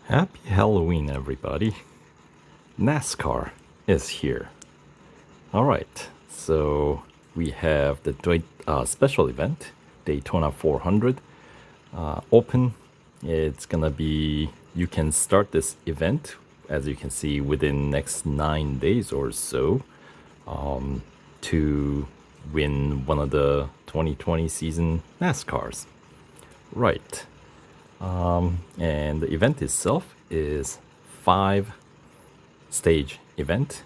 Happy Halloween, everybody. NASCAR is here. All right, so we have the special event, Daytona 400, open. It's gonna be, you can start this event, as you can see, within next 9 days or so to win one of the 2020 season NASCARs. Right. And the event itself is 5 stage event.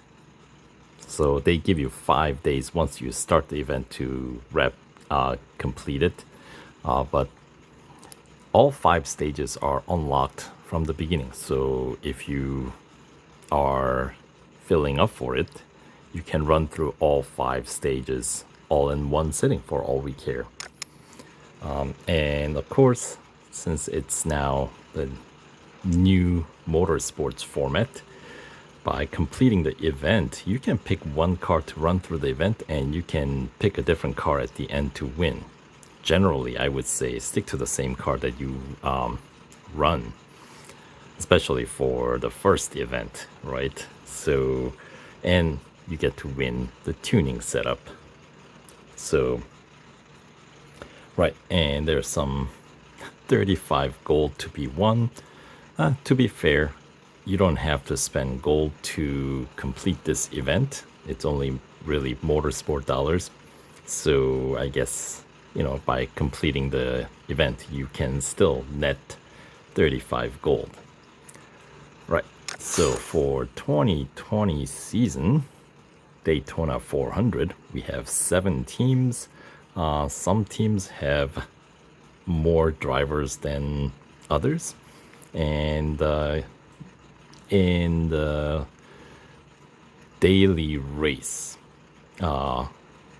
So they give you 5 days once you start the event to complete it. But all 5 stages are unlocked from the beginning. So if you are filling up for it, you can run through all 5 stages all in one sitting for all we care. And of course, since it's now the new motorsports format, by completing the event, you can pick one car to run through the event and you can pick a different car at the end to win. Generally, I would say stick to the same car that you run, especially for the first event, right? So, and you get to win the tuning setup. So, right, and there's some 35 gold to be won. To be fair, you don't have to spend gold to complete this event. It's only really motorsport dollars. So I guess, by completing the event, you can still net 35 gold. Right. So for 2020 season, Daytona 400, we have 7 teams. Some teams have more drivers than others. And in the daily race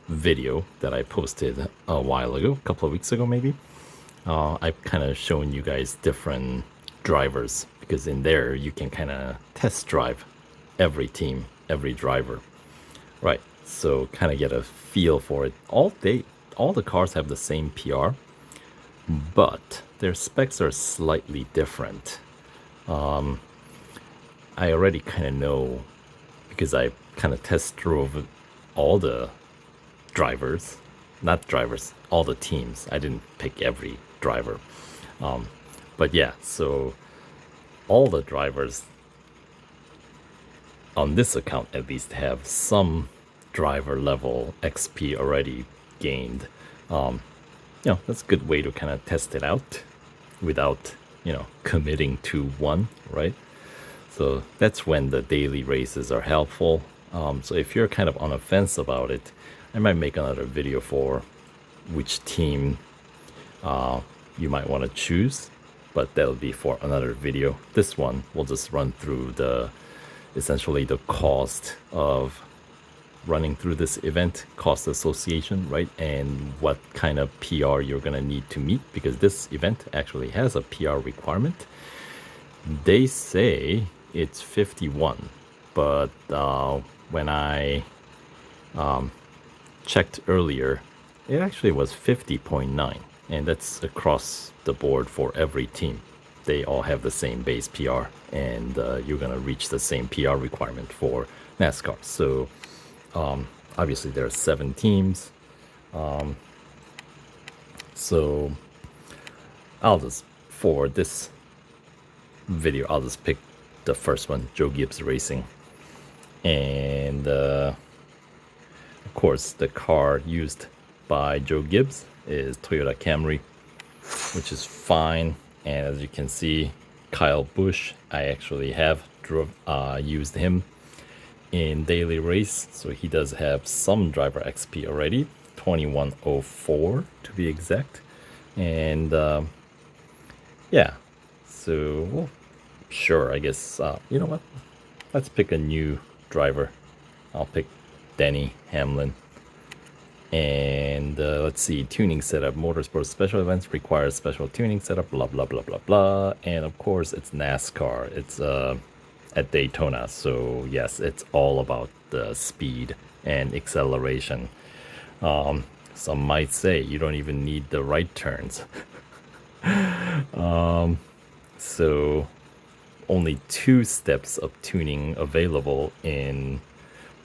video that I posted a while ago, a couple of weeks ago maybe, I've kind of shown you guys different drivers, because in there you can kind of test drive every team, every driver. Right, so kind of get a feel for it. All the cars have the same PR, but their specs are slightly different. I already kind of know, because I kind of test drove all the drivers, not drivers, all the teams. I didn't pick every driver. But yeah, so all the drivers on this account at least have some driver level XP already gained. That's a good way to kind of test it out without, committing to one, right? So that's when the daily races are helpful. So if you're kind of on a fence about it, I might make another video for which team you might want to choose, but that'll be for another video. This one will just run through essentially the cost of running through this event, cost association, right? And what kind of PR you're gonna need to meet, because this event actually has a PR requirement. They say it's 51, but when I checked earlier, it actually was 50.9, and that's across the board for every team. They all have the same base PR, and you're gonna reach the same PR requirement for NASCAR. So obviously there are 7 teams. So for this video, I'll just pick the first one, Joe Gibbs Racing. And of course, the car used by Joe Gibbs is Toyota Camry, which is fine. And as you can see, Kyle Busch, I actually have used him in daily race, so he does have some driver XP already, 2104 to be exact. And yeah, so well, sure, I guess you know what, let's pick a new driver. I'll pick Denny Hamlin. And let's see, tuning setup, motorsport special events require special tuning setup, blah blah blah blah blah. And of course it's NASCAR, it's at Daytona, so yes, it's all about the speed and acceleration. Some might say you don't even need the right turns. So only 2 steps of tuning available in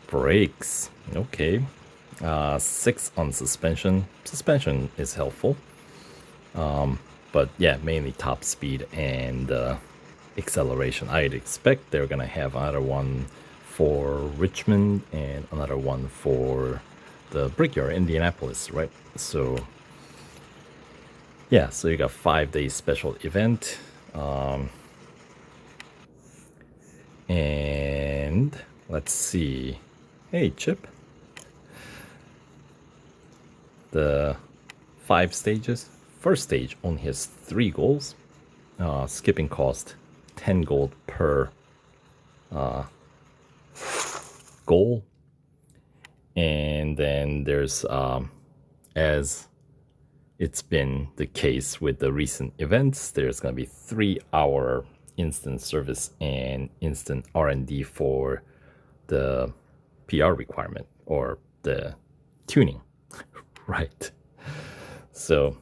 brakes. Okay. 6 on suspension. Suspension is helpful. But yeah, mainly top speed and acceleration. I'd expect they're gonna have another one for Richmond and another one for the Brickyard, Indianapolis, right? So yeah, so you got 5-day special event. And let's see. Hey, Chip. The 5 stages. First stage only has 3 goals. Skipping cost 10 gold per goal. And then there's, as it's been the case with the recent events, there's going to be 3-hour instant service and instant R&D for the PR requirement or the tuning, right? So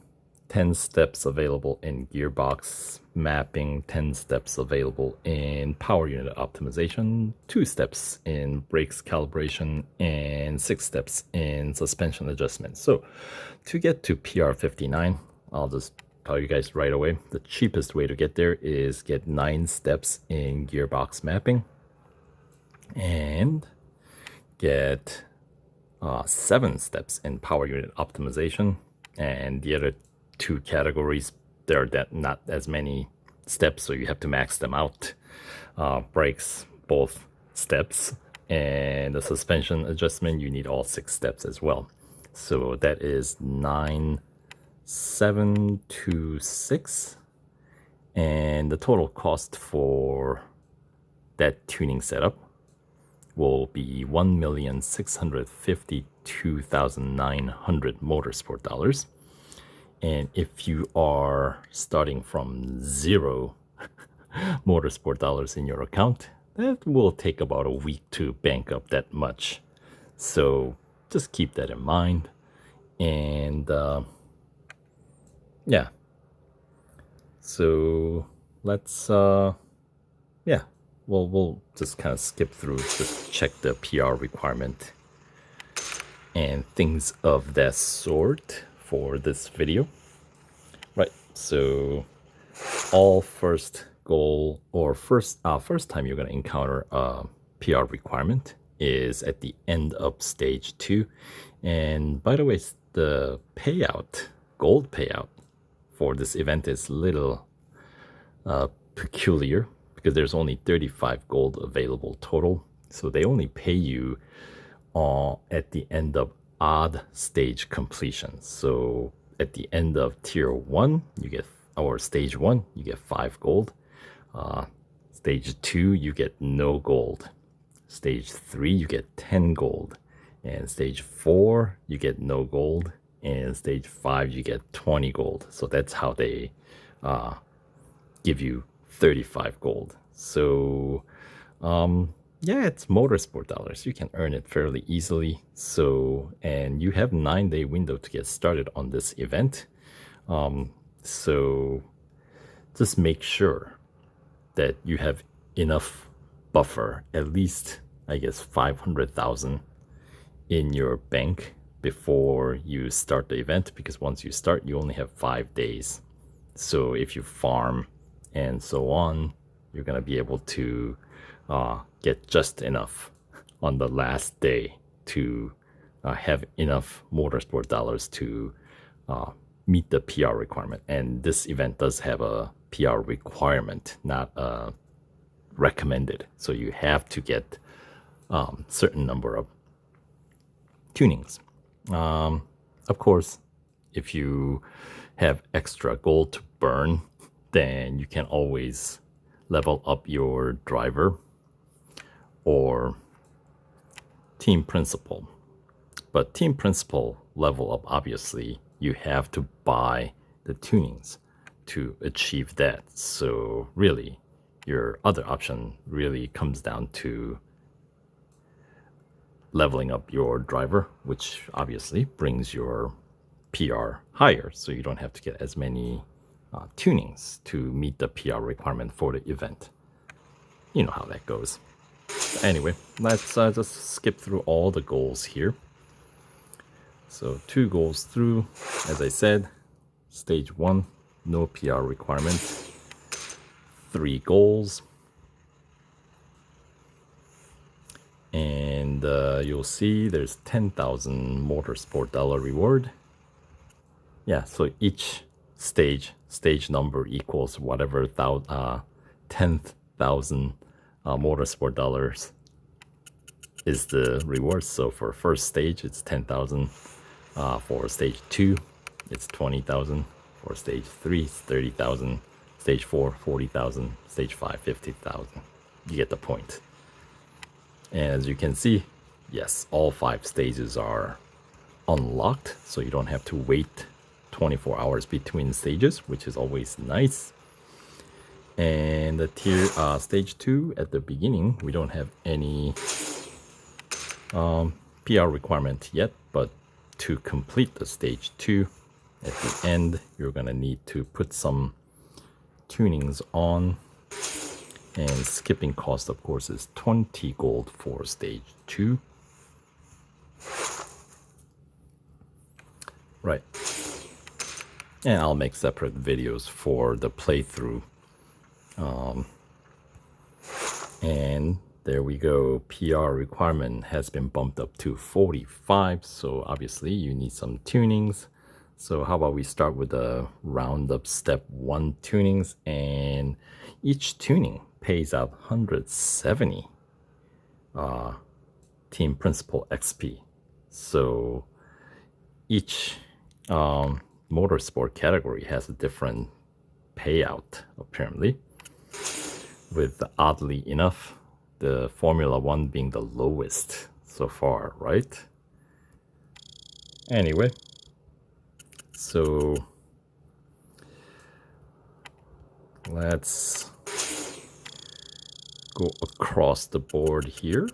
10 steps available in gearbox mapping, 10 steps available in power unit optimization, 2 steps in brakes calibration, and 6 steps in suspension adjustment. So to get to PR59, I'll just tell you guys right away, the cheapest way to get there is get 9 steps in gearbox mapping and get 7 steps in power unit optimization. And the other 2 categories, there are not as many steps, so you have to max them out. Brakes, both steps, and the suspension adjustment, you need all 6 steps as well. So that is 9, 7 to 6, and the total cost for that tuning setup will be $1,652,900 motorsport dollars. And if you are starting from 0 motorsport dollars in your account, that will take about a week to bank up that much. So just keep that in mind. And yeah, so let's yeah, we'll just kind of skip through, just check the PR requirement and things of that sort for this video. Right, so all first goal or first time you're going to encounter a PR requirement is at the end of stage 2. And by the way, the payout, gold payout for this event is little peculiar because there's only 35 gold available total. So they only pay you at the end of odd stage completion. So at the end of tier 1, you get, or stage 1, you get 5 gold. Stage 2, you get no gold. Stage 3, you get 10 gold. And stage 4, you get no gold. And stage 5, you get 20 gold. So that's how they give you 35 gold. So yeah, it's motorsport dollars. You can earn it fairly easily. So, and you have 9-day window to get started on this event. So just make sure that you have enough buffer, at least, I guess, 500,000 in your bank before you start the event, because once you start, you only have 5 days. So if you farm and so on, you're going to be able to get just enough on the last day to have enough motorsport dollars to meet the PR requirement. And this event does have a PR requirement, not a recommended. So you have to get certain number of tunings. Of course, if you have extra gold to burn, then you can always level up your driver or team principal. But team principal level up, obviously, you have to buy the tunings to achieve that. So really, your other option really comes down to leveling up your driver, which obviously brings your PR higher, so you don't have to get as many tunings to meet the PR requirement for the event. you know how that goes. Anyway, let's just skip through all the goals here. So 2 goals through, as I said, stage 1, no PR requirement, 3 goals. And you'll see there's 10,000 motorsport dollar reward. Yeah, so each stage number equals whatever 10,000 motorsport dollars is the reward. So for first stage, it's 10,000. For stage 2, it's 20,000. For stage 3, it's 30,000. Stage 4, 40,000. Stage 5, 50,000. You get the point. And as you can see, yes, all 5 stages are unlocked, so you don't have to wait 24 hours between stages, which is always nice. And the stage 2 at the beginning, we don't have any PR requirement yet, but to complete the stage 2 at the end, you're gonna need to put some tunings on. And skipping cost, of course, is 20 gold for stage 2. Right. And I'll make separate videos for the playthrough. And there we go. PR requirement has been bumped up to 45. So obviously you need some tunings. So how about we start with the roundup step 1 tunings, and each tuning pays out 170 team principal XP. So each motorsport category has a different payout, apparently, with oddly enough the Formula 1 being the lowest so far, right? Anyway, so let's go across the board here.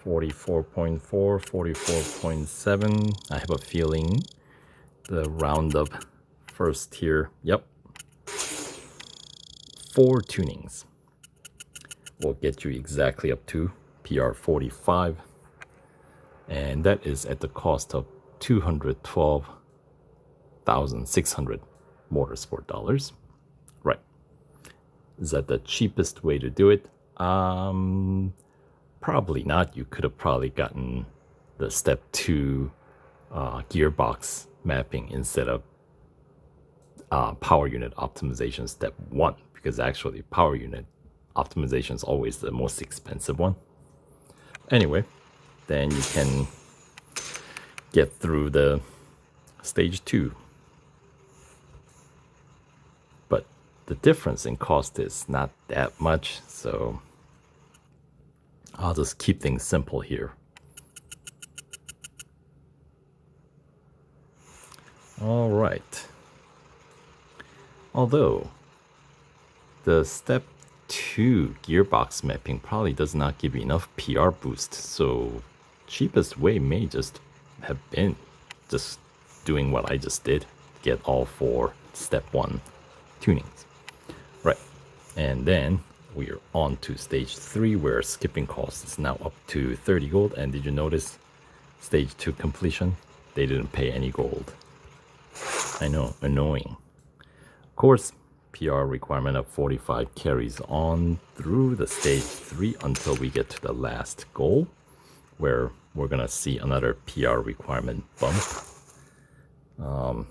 44.4, 44.7. I have a feeling the roundup first here, yep, 4 tunings will get you exactly up to PR 45, and that is at the cost of 212,600 motorsport dollars. Right. Is that the cheapest way to do it? Probably not. You could have probably gotten the step 2 gearbox mapping instead of power unit optimization step 1, because actually power unit optimization is always the most expensive one. Anyway, then you can get through the stage 2. But the difference in cost is not that much, so I'll just keep things simple here. All right. Although the step 2 gearbox mapping probably does not give you enough PR boost, so cheapest way may just have been just doing what I just did, get all 4 step 1 tunings. Right. And then we are on to stage 3, where skipping cost is now up to 30 gold. And did you notice stage 2 completion? They didn't pay any gold. I know, annoying. Of course, PR requirement of 45 carries on through the stage 3 until we get to the last goal, where we're gonna see another PR requirement bump. All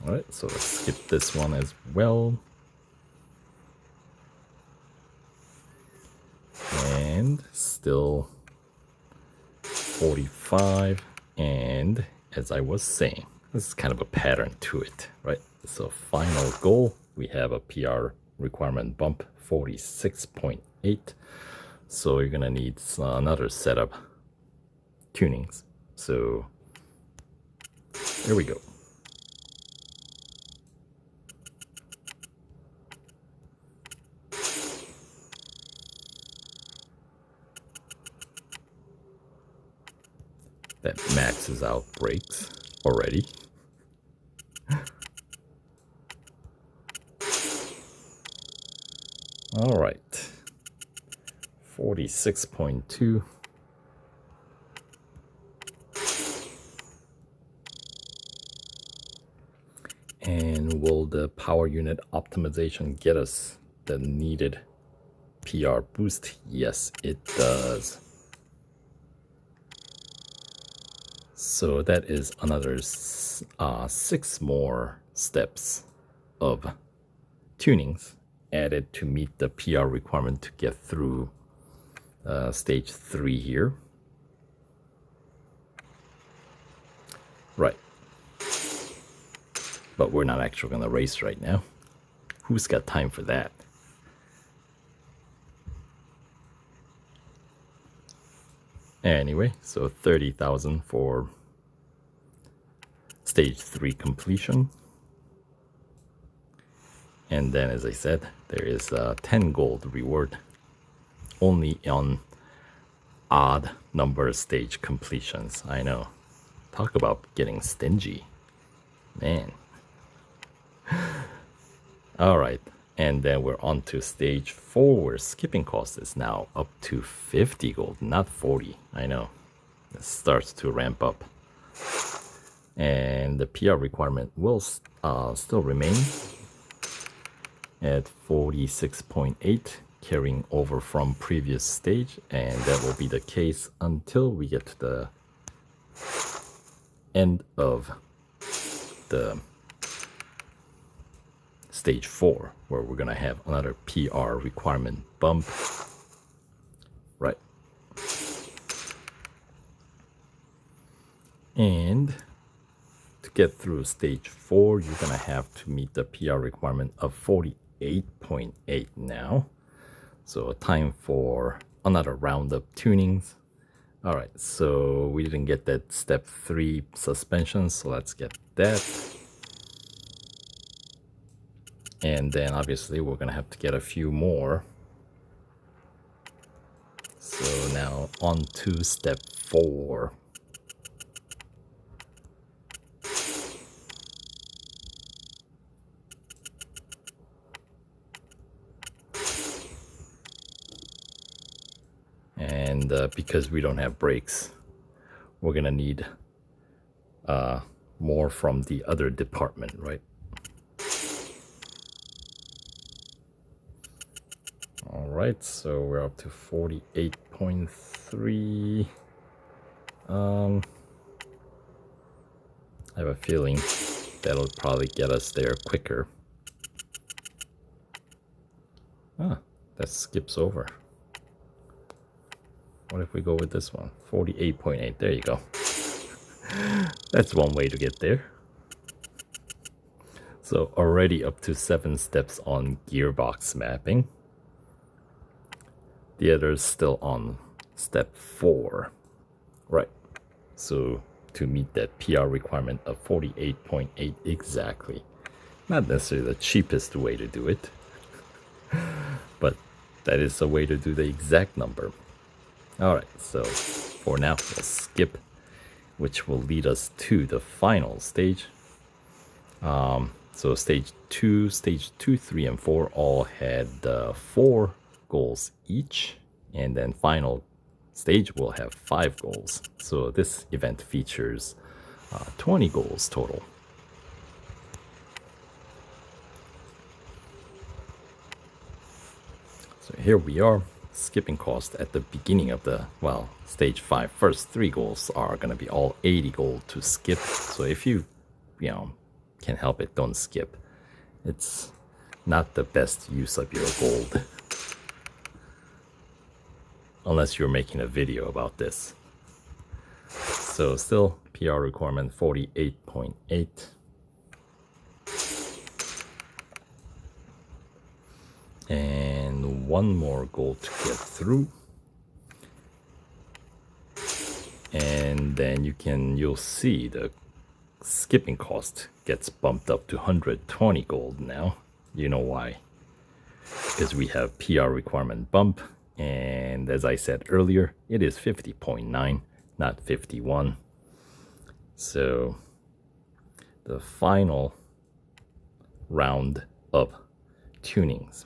right, so let's skip this one as well. And still 45, and as I was saying, this is kind of a pattern to it, right? So final goal, we have a PR requirement bump 46.8. So you're gonna need another set of tunings. So there we go. That maxes out brakes already. All right. 46.2. And will the power unit optimization get us the needed PR boost? Yes, it does. So that is another 6 more steps of tunings added to meet the PR requirement to get through stage 3 here. Right. But we're not actually going to race right now. Who's got time for that? Anyway, so 30,000 for stage 3 completion. And then, as I said, there is a 10 gold reward only on odd number stage completions. I know. Talk about getting stingy. Man. All right. And then we're on to stage 4, where skipping cost is now up to 50 gold, not 40. I know. It starts to ramp up. And the PR requirement will still remain at 46.8, carrying over from previous stage. And that will be the case until we get to the end of the stage 4, where we're gonna have another PR requirement bump. Right. And to get through stage 4, you're gonna have to meet the PR requirement of 48.8 now. So time for another round of tunings. All right, so we didn't get that step 3 suspension, so let's get that. And then obviously we're gonna have to get a few more. So now on to step 4. And because we don't have brakes, we're gonna need more from the other department, right? All right, so we're up to 48.3. I have a feeling that'll probably get us there quicker. Ah, that skips over. What if we go with this one? 48.8, there you go. That's one way to get there. So already up to 7 steps on gearbox mapping. The others still on step 4. Right. So to meet that PR requirement of 48.8 exactly. Not necessarily the cheapest way to do it, but that is a way to do the exact number. All right, so for now, we'll skip, which will lead us to the final stage. So stage 2, 3, and 4 all had 4 goals each, and then final stage will have 5 goals. So this event features 20 goals total. So here we are, skipping cost at the beginning of the, well, stage 5. First 3 goals are going to be all 80 gold to skip. So if you can help it, don't skip. It's not the best use of your gold. Unless you're making a video about this. So still PR requirement 48.8. And one more goal to get through. And then you'll see the skipping cost gets bumped up to 120 gold now. You know why? Because we have PR requirement bump, and as I said earlier, it is 50.9, not 51. So the final round of tunings,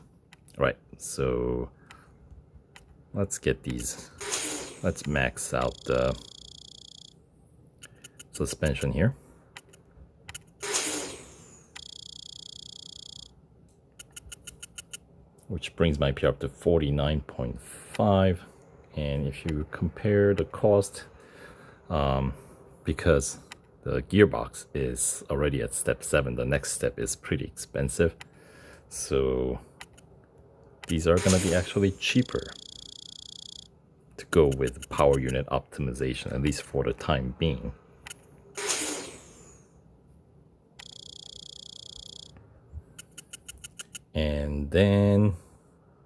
right? So let's get these. Let's max out the suspension here. Which brings my PR up to 49.5. And if you compare the cost, because the gearbox is already at step 7, the next step is pretty expensive. So these are going to be actually cheaper to go with power unit optimization, at least for the time being. And then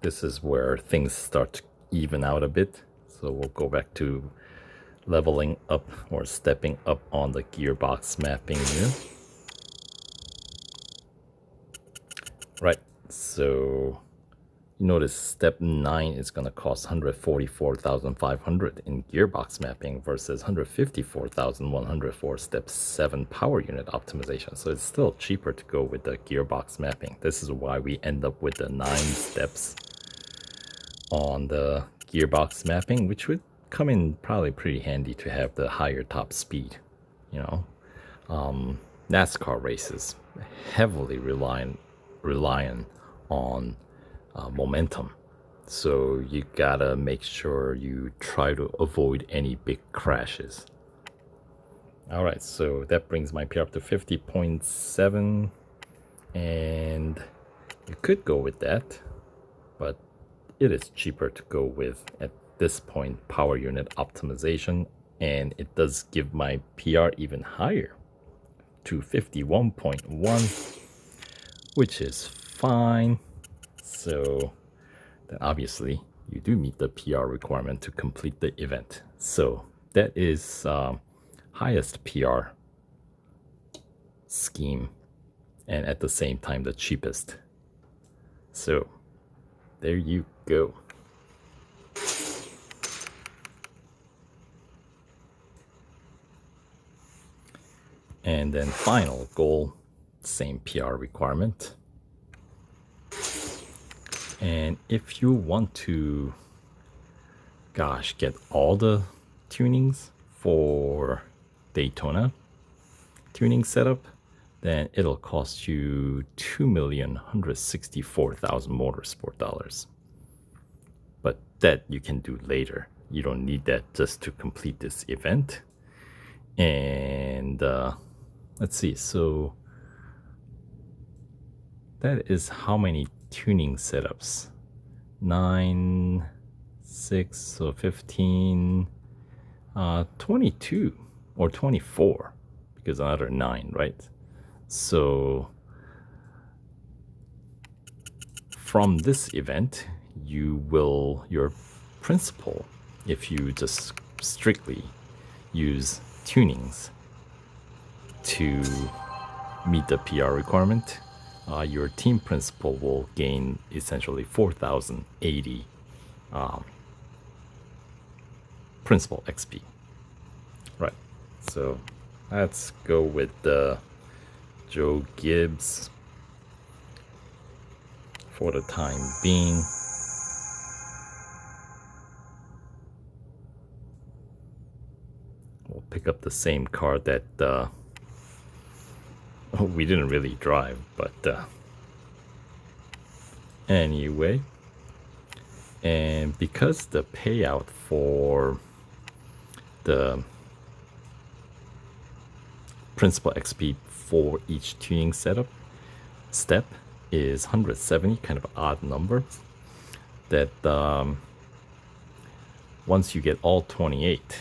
this is where things start to even out a bit. So we'll go back to leveling up or stepping up on the gearbox mapping here. Right, so you notice step 9 is going to cost 144,500 in gearbox mapping versus 154,100 for step 7 power unit optimization. So it's still cheaper to go with the gearbox mapping. This is why we end up with the 9 steps on the gearbox mapping, which would come in probably pretty handy to have the higher top speed. You know, NASCAR races heavily reliant on momentum, so you gotta make sure you try to avoid any big crashes. All right, so that brings my PR up to 50.7, and you could go with that, but it is cheaper to go with, at this point, power unit optimization, and it does give my PR even higher to 51.1, which is fine. So then obviously you do meet the PR requirement to complete the event. So that is highest PR scheme, and at the same time the cheapest. So there you go. And then final goal, same PR requirement. And if you want to, get all the tunings for Daytona tuning setup, then it'll cost you $2,164,000 motorsport dollars. But that you can do later. You don't need that just to complete this event. And let's see, so that is how many tuning setups? 9, 6, so 15, 22 or 24, because another 9, right? So from this event, your principal, if you just strictly use tunings to meet the PR requirement, your team principal will gain essentially 4,080 principal XP. Right, so let's go with the Joe Gibbs for the time being. We'll pick up the same car that we didn't really drive, but anyway. And because the payout for the principal XP for each tuning step is 170, kind of an odd number, that once you get all 28,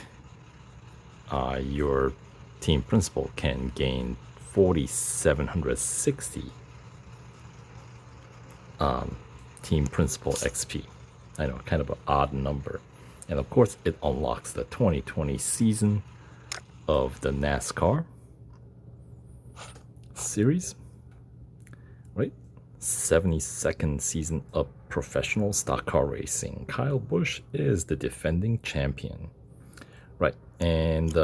your team principal can gain 4,760 team principal XP. I know, kind of an odd number. And of course, it unlocks the 2020 season of the NASCAR series, right? 72nd season of professional stock car racing. Kyle Busch is the defending champion, right? And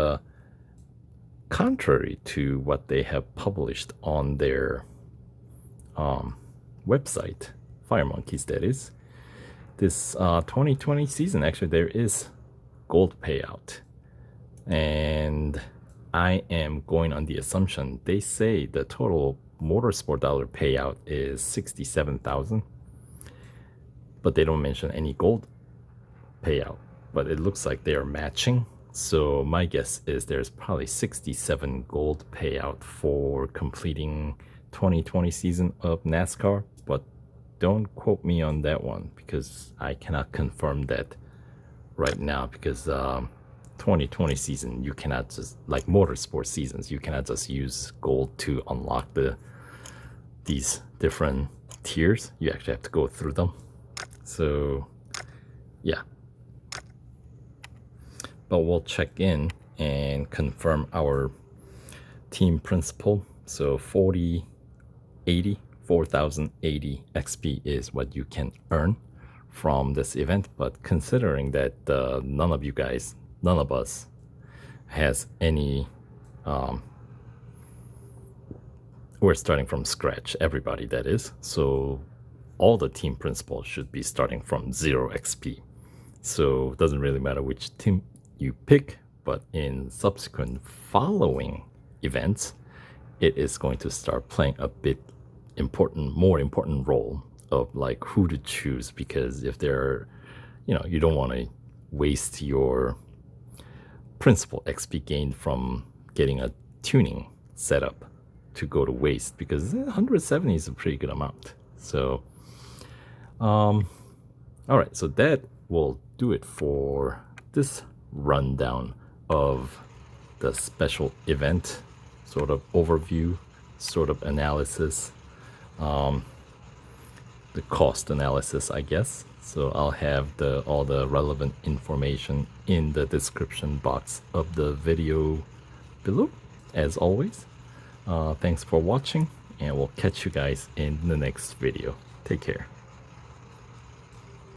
contrary to what they have published on their website, Fire Monkeys that is, this 2020 season, actually, there is gold payout. And I am going on the assumption they say the total motorsport dollar payout is 67,000, but they don't mention any gold payout. But it looks like they are matching. So my guess is there's probably 67 gold payout for completing 2020 season of NASCAR, but don't quote me on that one because I cannot confirm that right now, because 2020 season, you cannot just, like motorsport seasons, you cannot just use gold to unlock these different tiers. You actually have to go through them. So yeah, but we'll check in and confirm our team principal. So 4,080 XP is what you can earn from this event. But considering that none of us has any, we're starting from scratch, everybody that is. So all the team principals should be starting from 0 XP. So it doesn't really matter which team you pick, but in subsequent following events, it is going to start playing a bit more important role of like who to choose, because if they're, you don't want to waste your principal XP gained from getting a tuning setup to go to waste, because 170 is a pretty good amount. So, all right, so that will do it for this rundown of the special event, sort of overview, sort of analysis, the cost analysis, I guess. So I'll have all the relevant information in the description box of the video below, as always. Thanks for watching, and we'll catch you guys in the next video. Take care.